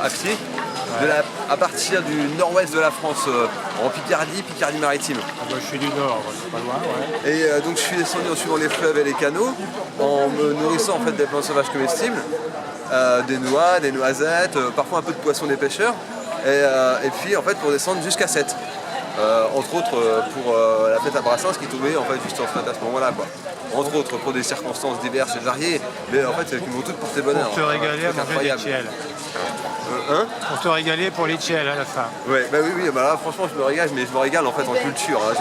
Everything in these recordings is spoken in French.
à pied à partir du nord-ouest de la France, en Picardie maritime. Ah bah, je suis du nord, c'est pas loin, ouais. Et donc je suis descendu en suivant les fleuves et les canaux, en me nourrissant en fait des plantes sauvages comestibles, des noix, des noisettes, parfois un peu de poisson des pêcheurs, et puis en fait pour descendre jusqu'à 7. Entre autres pour la fête à Brassens qui tombait en fait juste en fait à ce moment-là, quoi. Entre autres pour des circonstances diverses et variées, mais en fait qui m'ont toutes porté bonheur. Pour te régaler à manger des tiels. Pour te régaler pour les tiels à la fin. Ouais, bah oui, bah là franchement je me régale, mais je me régale en fait en culture. Hein.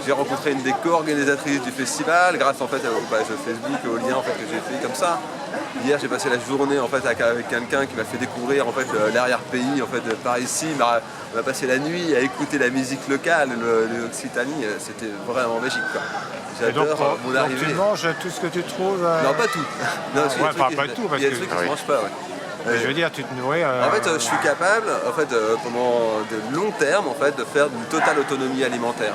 J'ai rencontré une des co-organisatrices du festival grâce en fait à page Facebook, au lien en fait que j'ai fait comme ça. Hier j'ai passé la journée en fait avec quelqu'un qui m'a fait découvrir en fait l'arrière-pays en fait par ici. On a passé la nuit à écouter la musique locale, l'Occitanie, c'était vraiment magique, quoi. J'adore mon arrivée. Donc tu manges tout ce que tu trouves Non, pas tout. Non, pas tout parce il y a des trucs que je mange pas, ouais. Je veux dire, tu te nourris. En fait, je suis capable, en fait, pendant de long terme, en fait, de faire une totale autonomie alimentaire.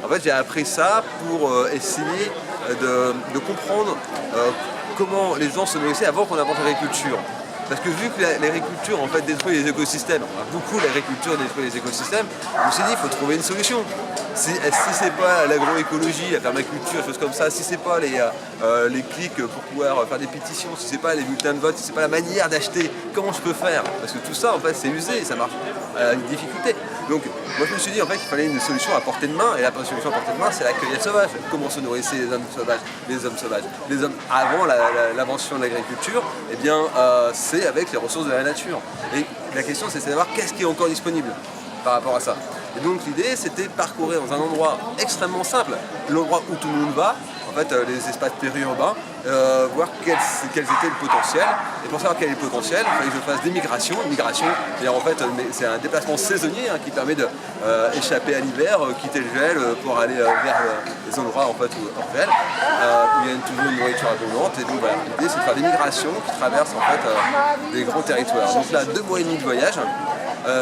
En fait, j'ai appris ça pour essayer de comprendre comment les gens se nourrissaient avant qu'on invente l'agriculture. Parce que vu que l'agriculture en fait détruit les écosystèmes, beaucoup l'agriculture détruit les écosystèmes, je me suis dit il faut trouver une solution. Si c'est pas l'agroécologie, la permaculture, choses comme ça, si c'est pas les clics pour pouvoir faire des pétitions, si c'est pas les bulletins de vote, si c'est pas la manière d'acheter, comment je peux faire? Parce que tout ça en fait c'est usé et ça marche à une difficulté. Donc moi je me suis dit en fait qu'il fallait une solution à portée de main, et la solution à portée de main c'est la cueillette sauvage. Comment se nourrissaient les hommes sauvages? Les hommes avant l'invention de l'agriculture, eh bien c'est avec les ressources de la nature. Et la question c'est de savoir qu'est-ce qui est encore disponible par rapport à ça. Et donc l'idée c'était de parcourir dans un endroit extrêmement simple, l'endroit où tout le monde va, en fait les espaces périurbains, voir quel était le potentiel. Et pour savoir quel est le potentiel, il fallait que je fasse des migrations. Une migration, en fait, c'est un déplacement saisonnier qui permet d'échapper à l'hiver, quitter le gel pour aller vers les endroits en fait, hors gel, où il y a toujours une nourriture abondante. Et donc voilà, l'idée c'est de faire des migrations qui traversent en fait, des grands territoires. Donc là, 2 mois et demi de voyage.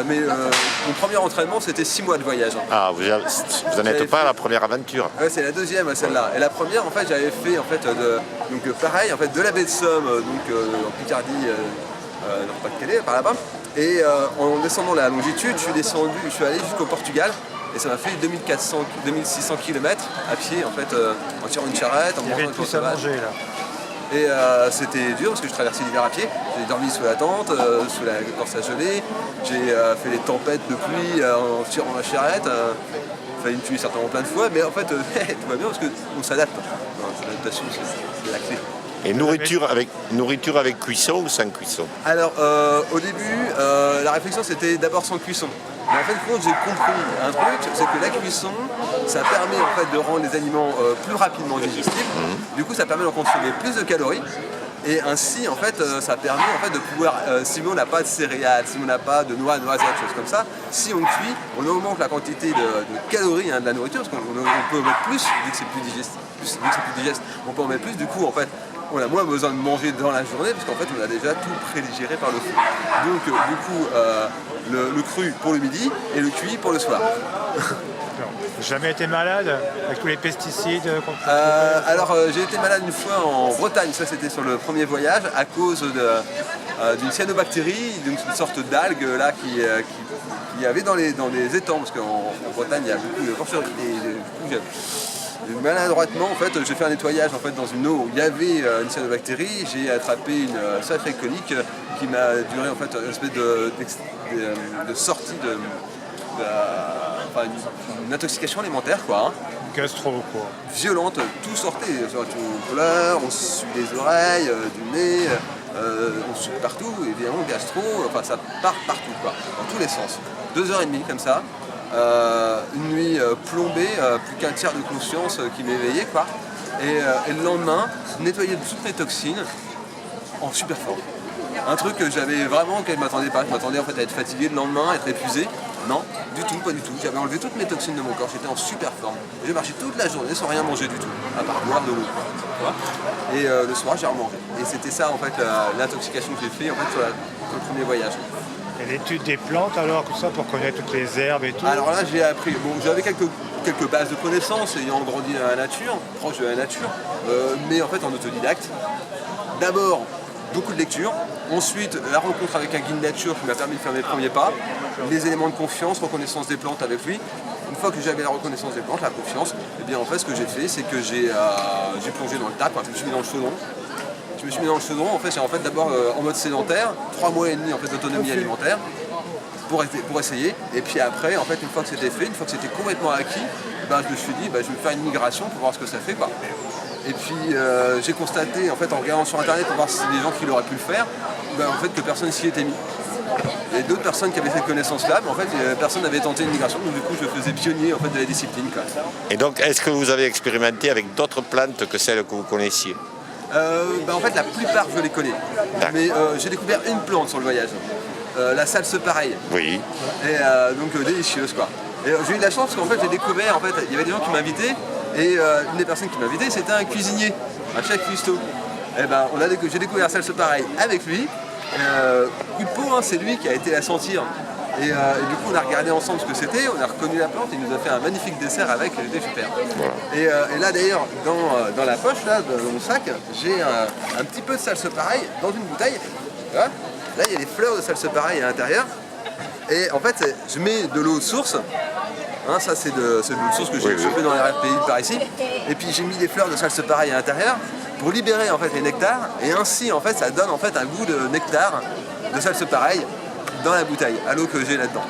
Mais mon premier entraînement c'était 6 mois de voyage. Ah, vous n'en êtes pas à la première aventure? Ouais, c'est la deuxième celle-là. Et la première en fait j'avais fait en fait donc pareil en fait de la baie de Somme en Picardie, dans le Pas-de-Calais par là-bas. Et en descendant la longitude, je suis allé jusqu'au Portugal. Et ça m'a fait 2600 km à pied en fait, en tirant une charrette, en mangeant une plus à manger là. Et c'était dur parce que je traversais l'hiver à pied. J'ai dormi sous la tente, sous la corsage gelée. J'ai fait des tempêtes de pluie en tirant ma charrette. Il fallait me tuer certainement plein de fois, mais en fait tout va bien parce qu'on s'adapte. L'adaptation c'est la clé. Et nourriture avec cuisson ou sans cuisson? Alors au début, la réflexion c'était d'abord sans cuisson. Mais en fait, j'ai compris un truc, c'est que la cuisson, ça permet en fait de rendre les aliments plus rapidement digestibles. Du coup, ça permet d'en consommer plus de calories. Et ainsi, en fait, ça permet en fait, de pouvoir, si on n'a pas de céréales, si on n'a pas de noix, noisettes, choses comme ça, si on cuit, on augmente la quantité de calories de la nourriture, parce qu'on peut en mettre plus, vu que c'est plus digeste, on peut en mettre plus, du coup, en fait, on a moins besoin de manger dans la journée, parce qu'en fait, on a déjà tout prédigéré par le feu. Donc, du coup, le cru pour le midi et le cuit pour le soir. Jamais été malade avec tous les pesticides Alors j'ai été malade une fois en Bretagne, ça c'était sur le premier voyage, à cause d'une cyanobactérie, d'une sorte d'algue là qui y avait dans les étangs, parce qu'en Bretagne il y a beaucoup de porcheries. Et du coup, maladroitement en fait, j'ai fait un nettoyage en fait, dans une eau où il y avait une cyanobactérie, j'ai attrapé une sacrée colique qui m'a duré en fait une espèce de sortie une intoxication alimentaire quoi. Gastro quoi. Violente, tout sortait. On pleure, on se suit les oreilles, du nez, on se suit partout, évidemment gastro, enfin ça part partout quoi, dans tous les sens. 2h30 comme ça, une nuit plombée, plus qu'un tiers de conscience qui m'éveillait quoi. Et le lendemain, nettoyer de toutes mes toxines en super forme. Un truc que j'avais vraiment, je m'attendais pas. Je m'attendais en fait à être fatigué le lendemain, à être épuisé. Non, du tout, pas du tout. J'avais enlevé toutes mes toxines de mon corps, j'étais en super forme. J'ai marché toute la journée sans rien manger du tout, à part boire de l'eau. Et le soir, j'ai remangé. Et c'était ça en fait l'intoxication que j'ai fait en fait, sur le premier voyage. Et l'étude des plantes alors, tout ça pour connaître toutes les herbes et tout? Alors là, j'ai appris. Bon, j'avais quelques bases de connaissances ayant grandi dans la nature, proche de la nature, mais en fait en autodidacte. D'abord, beaucoup de lecture. Ensuite, la rencontre avec un guide nature qui m'a permis de faire mes premiers pas. Les éléments de confiance, reconnaissance des plantes avec lui. Une fois que j'avais la reconnaissance des plantes, la confiance, et bien en fait ce que j'ai fait, c'est que j'ai plongé dans le tap, je me suis mis dans le chaudron. Je me suis mis dans le chaudron, en fait, j'ai d'abord en mode sédentaire, 3 mois et demi en fait, d'autonomie alimentaire pour essayer. Et puis après, en fait, une fois que c'était fait, une fois que c'était complètement acquis, je me suis dit, je vais faire une migration pour voir ce que ça fait, quoi. Et puis j'ai constaté, en fait, en regardant sur internet pour voir si c'était des gens qui l'auraient pu le faire, en fait, que personne s'y était mis. Il y a d'autres personnes qui avaient cette connaissance-là, mais en fait, personne n'avait tenté une migration, donc du coup, je faisais pionnier en fait, de la discipline, quoi. Et donc, est-ce que vous avez expérimenté avec d'autres plantes que celles que vous connaissiez? En fait, la plupart, je les connais. Mais j'ai découvert une plante sur le voyage. La salsepareille. Oui. Et donc délicieuse, quoi. Et j'ai eu de la chance parce qu'en fait, j'ai découvert, en fait, il y avait des gens qui m'invitaient, et une des personnes qui m'invitait, c'était un cuisinier, un chef cuistot. Et j'ai découvert la salsepareille avec lui. Coup de peau, hein, c'est lui qui a été la sentir. Et du coup, on a regardé ensemble ce que c'était, on a reconnu la plante et il nous a fait un magnifique dessert avec, c'était super. Voilà. Et là d'ailleurs, dans la poche, là, dans mon sac, j'ai un petit peu de salsepareille dans une bouteille. Là, il y a des fleurs de salsepareille à l'intérieur. Et en fait, je mets de l'eau de source. Hein, ça, c'est de l'eau de source que j'ai chopée dans les RFPI par ici. Et puis j'ai mis des fleurs de salsepareille à l'intérieur pour libérer en fait les nectars. Et ainsi, en fait, ça donne en fait un goût de nectar de salsepareille dans la bouteille, à l'eau que j'ai là-dedans.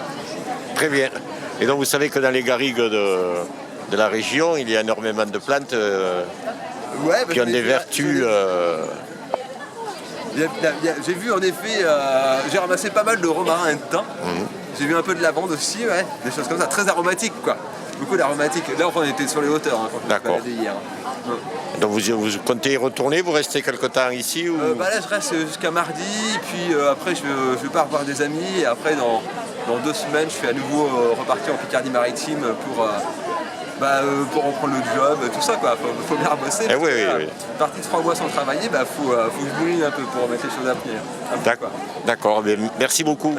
Très bien. Et donc vous savez que dans les garrigues de la région, il y a énormément de plantes qui ont des vertus... J'ai vu en effet, j'ai ramassé pas mal de romarin et de thym. J'ai vu un peu de lavande aussi, ouais, des choses comme ça, très aromatiques, quoi. Beaucoup d'aromatiques. Là, on était sur les hauteurs hein, quand je me suis baladé hier. Donc vous comptez y retourner, vous restez quelque temps ici ou... Là, je reste jusqu'à mardi, puis après, je pars voir des amis, et après, dans 2 semaines, je fais à nouveau repartir en Picardie-Maritime pour reprendre le job, tout ça, quoi. Faut bien bosser. Parti de 3 mois sans travailler, faut que je bouline un peu pour remettre les choses à pied. D'accord, merci beaucoup.